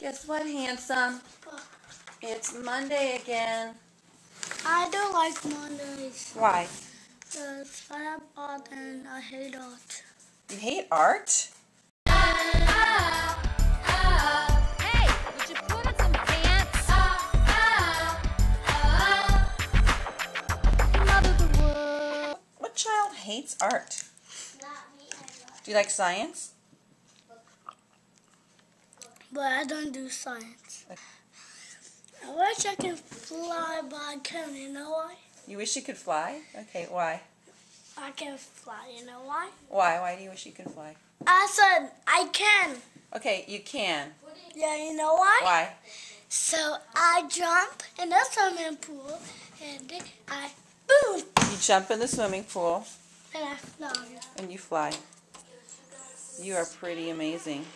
Guess what, handsome? It's Monday again. I don't like Mondays. Why? Because I have art and I hate art. You hate art? Hey, would you put on some pants? Mother of the world. What child hates art? Do you like science? But I don't do science. I wish I could fly, but I can't. You know why? You wish you could fly? Okay, why? I can't fly. You know why? Why? Why do you wish you could fly? I said I can. Okay, you can. Yeah, you know why? Why? So I jump in the swimming pool and then I boom You jump in the swimming pool and I fly. and you fly. You are pretty amazing.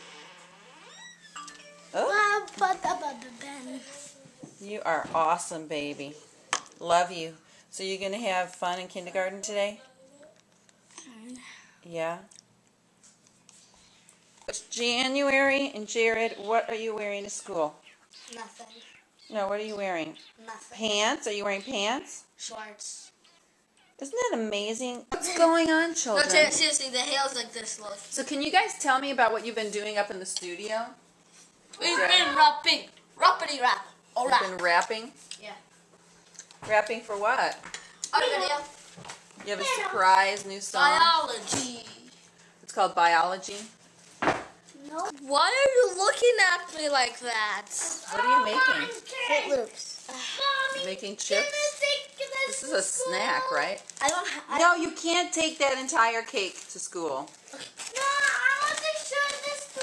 Oh, you are awesome, baby. Love you. So you're going to have fun in kindergarten today? Yeah? It's January, and Jared, what are you wearing to school? Nothing. No, what are you wearing? Nothing. Pants? Are you wearing pants? Shorts. Isn't that amazing? What's going on, children? No, seriously, the hair's like this, look. So can you guys tell me about what you've been doing up in the studio? We've been rapping. Rappity rap. You've been rapping? Yeah. Rapping for what? Our video. You have a surprise new song? Biology. It's called Biology. No. Why are you looking at me like that? What are you making? Fruit Loops. You're making chips? This is a snack, right? I don't have. No, you can't take that entire cake to school. No, I want to show this to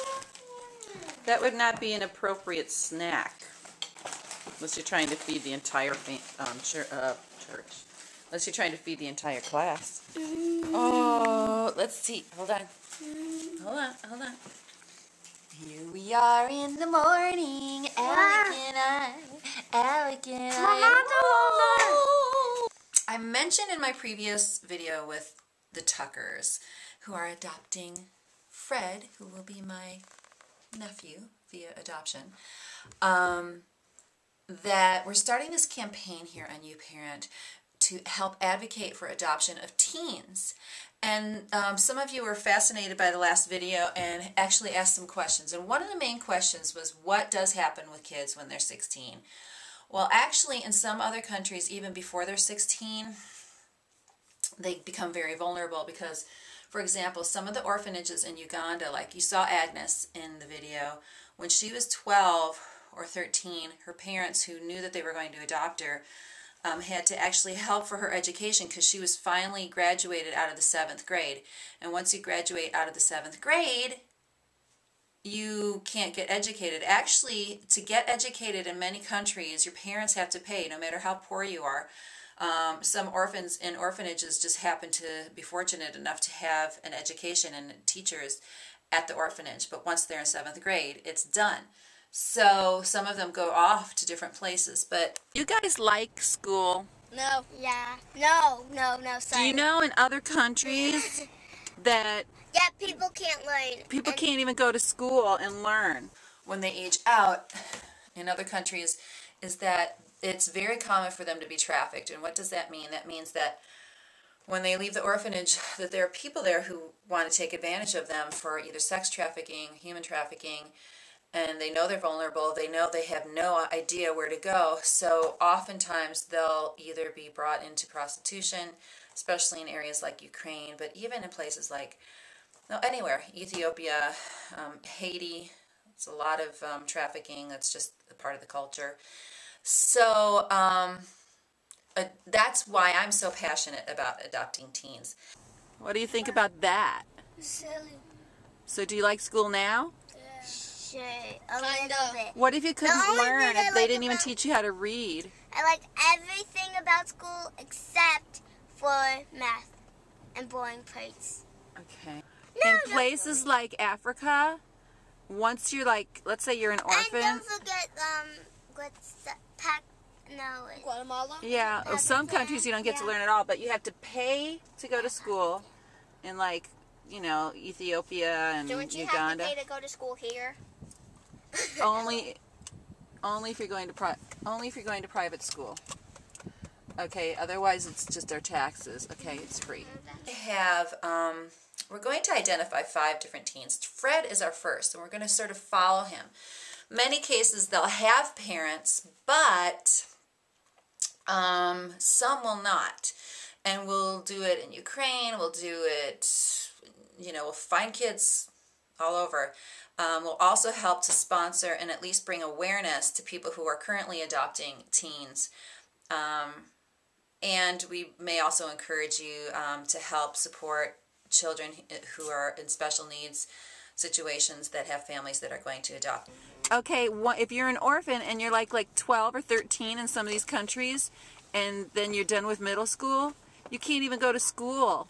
That would not be an appropriate snack. Unless you're trying to feed the entire church. Unless you're trying to feed the entire class. Oh, let's see. Hold on. Hold on. Here we are in the morning, Alec and I. I mentioned in my previous video with the Tuckers, who are adopting Fred, who will be my nephew via adoption, that we're starting this campaign here on YouParent to help advocate for adoption of teens. And some of you were fascinated by the last video and actually asked some questions. And one of the main questions was, what does happen with kids when they're 16? Well, actually, in some other countries, even before they're 16, they become very vulnerable because, for example, some of the orphanages in Uganda, like you saw Agnes in the video, when she was 12 or 13, her parents, who knew that they were going to adopt her, had to actually help for her education because she was finally graduated out of the 7th grade. And once you graduate out of the 7th grade, you can't get educated. Actually, to get educated in many countries, your parents have to pay, no matter how poor you are. Some orphans in orphanages just happen to be fortunate enough to have an education and teachers at the orphanage. But once they're in 7th grade, it's done. So some of them go off to different places. But you guys like school? No. Yeah. No, sorry. Do you know in other countries that people can't learn. People can't even go to school and learn when they age out in other countries, is that it's very common for them to be trafficked. And what does that mean? That means that when they leave the orphanage, that there are people there who want to take advantage of them for either sex trafficking, human trafficking, and they know they're vulnerable. They know they have no idea where to go. So oftentimes they'll either be brought into prostitution, especially in areas like Ukraine, but even in places like anywhere, Ethiopia, Haiti. It's a lot of trafficking. That's just a part of the culture. So that's why I'm so passionate about adopting teens. What do you think about that? Silly. So do you like school now? Sure, a little bit. What if you couldn't learn if they didn't even about- teach you how to read? I like everything about school except for math and boring parts. Okay. In places like Africa, once you're like, let's say you're an orphan. And don't forget, Guatemala? Yeah, well, some countries you don't get to learn at all, but you have to pay to go to school in, like, you know, Ethiopia and Don't you Uganda. have to pay to go to school here? Only if you're going to private school. Okay, otherwise it's just our taxes. Okay, it's free. We're going to identify 5 different teens. Fred is our first, and we're going to sort of follow him. Many cases they'll have parents, but some will not. And we'll do it in Ukraine, we'll do it, we'll find kids all over. We'll also help to sponsor and at least bring awareness to people who are currently adopting teens. And we may also encourage you to help support children who are in special needs situations that have families that are going to adopt. Okay, if you're an orphan and you're like 12 or 13 in some of these countries, and then you're done with middle school, you can't even go to school.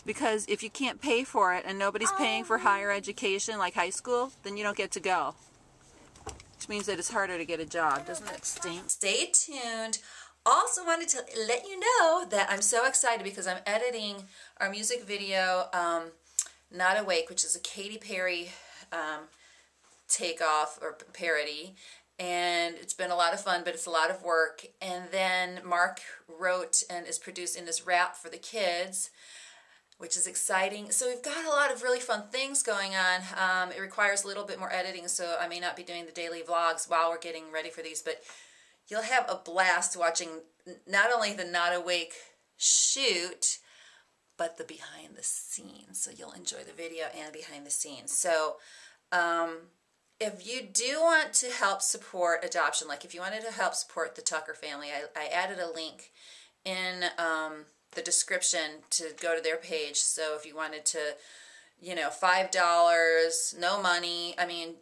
Because if you can't pay for it and nobody's paying for higher education like high school, then you don't get to go. Which means that it's harder to get a job. Doesn't that stink? Stay tuned. Also wanted to let you know that I'm so excited because I'm editing our music video, Not Awake, which is a Katy Perry takeoff or parody. And it's been a lot of fun, but it's a lot of work. And then Mark wrote and is producing this rap for the kids, which is exciting. So we've got a lot of really fun things going on. It requires a little bit more editing, so I may not be doing the daily vlogs while we're getting ready for these, but you'll have a blast watching not only the Not Awake shoot, but the behind the scenes. So you'll enjoy the video and behind the scenes. So if you do want to help support adoption, like if you wanted to help support the Tucker family, I added a link in the description to go to their page. So if you wanted to, $5, no money,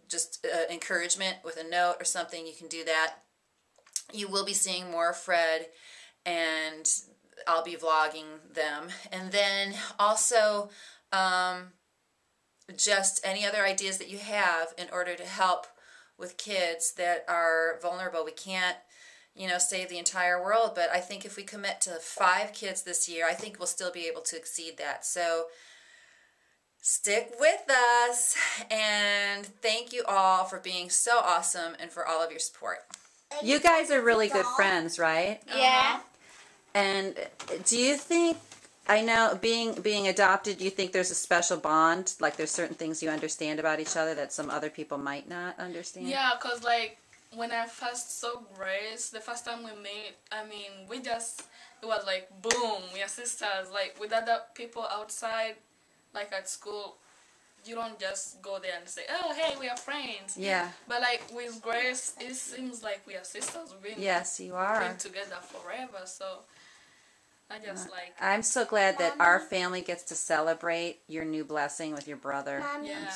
just encouragement with a note or something, you can do that. You will be seeing more of Fred, and I'll be vlogging them. And then also just any other ideas that you have in order to help with kids that are vulnerable. We can't save the entire world, but I think if we commit to 5 kids this year, I think we'll still be able to exceed that. So stick with us, and thank you all for being so awesome and for all of your support. You guys are really good friends, right? Yeah. And do you think, I know being adopted, do you think there's a special bond? Like there's certain things you understand about each other that some other people might not understand? Yeah, because when I first saw Grace, the first time we met, it was like, boom, we are sisters. Like, with other people outside, like at school, you don't just go there and say, oh, hey, we are friends. Yeah. But with Grace, it seems like we are sisters. We've been, yes, you are. Been together forever, so I just I'm so glad that our family gets to celebrate your new blessing with your brother. Yeah.